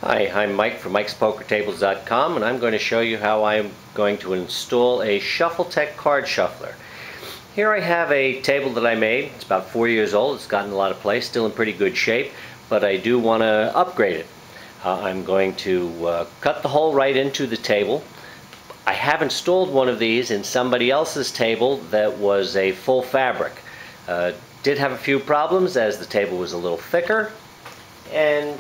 Hi, I'm Mike from mikespokertables.com, and I'm going to show you how I'm going to install a SHUFFLETECH card shuffler. Here I have a table that I made. It's about 4 years old. It's gotten a lot of play, still in pretty good shape, but I do want to upgrade it. I'm going to cut the hole right into the table. I have installed one of these in somebody else's table that was a full fabric. Did have a few problems as the table was a little thicker, and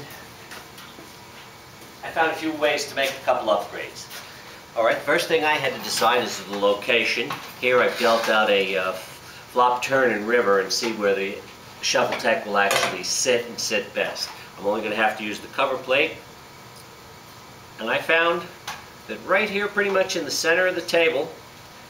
I found a few ways to make a couple upgrades. Alright, first thing I had to decide is the location. Here I've dealt out a flop, turn, and river and see where the SHUFFLETECH will actually sit and sit best. I'm only going to have to use the cover plate. And I found that right here, pretty much in the center of the table,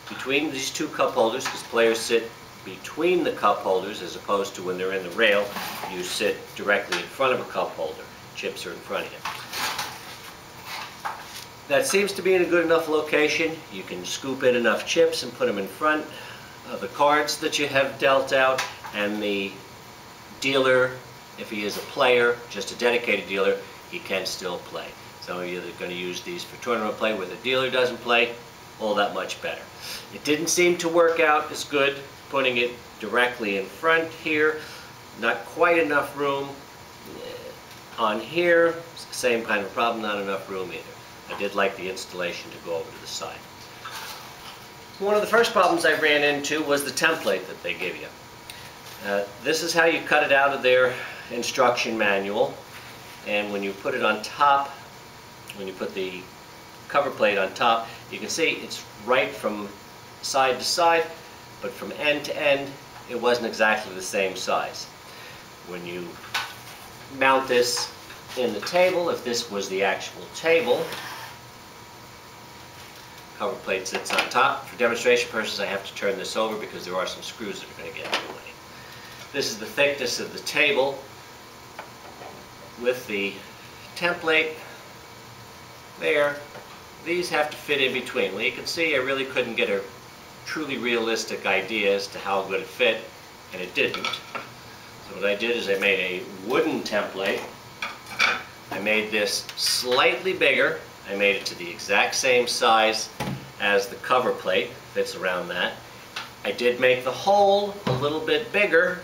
between these two cup holders, because players sit between the cup holders as opposed to when they're in the rail, you sit directly in front of a cup holder. Chips are in front of you. That seems to be in a good enough location. You can scoop in enough chips and put them in front of the cards that you have dealt out, and the dealer, if he is a player, just a dedicated dealer, he can still play. Some of you that are going to use these for tournament play where the dealer doesn't play, all that much better. It didn't seem to work out as good putting it directly in front here. Not quite enough room. On here, same kind of problem, not enough room either. I did like the installation to go over to the side. One of the first problems I ran into was the template that they give you. This is how you cut it out of their instruction manual, and when you put it on top, when you put the cover plate on top, you can see it's right from side to side, but from end to end it wasn't exactly the same size. When you mount this in the table, if this was the actual table, cover plate sits on top. For demonstration purposes, I have to turn this over because there are some screws that are going to get in the way. This is the thickness of the table with the template there. These have to fit in between. Well, you can see I really couldn't get a truly realistic idea as to how good it fit, and it didn't. So what I did is I made a wooden template. I made this slightly bigger. I made it to the exact same size as the cover plate, fits around that. I did make the hole a little bit bigger,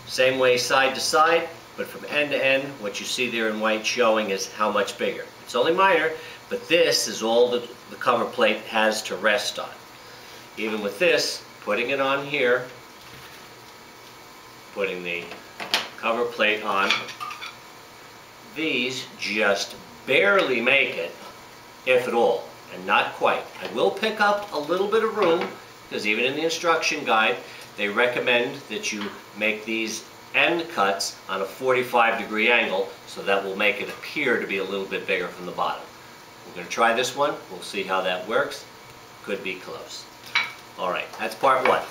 same way side to side, but from end to end, what you see there in white showing is how much bigger. It's only minor, but this is all that the cover plate has to rest on. Even with this, putting it on here, putting the cover plate on, these just barely make it, if at all, and not quite. I will pick up a little bit of room, because even in the instruction guide, they recommend that you make these end cuts on a 45-degree angle, so that will make it appear to be a little bit bigger from the bottom. We're going to try this one. We'll see how that works. Could be close. All right, that's part one.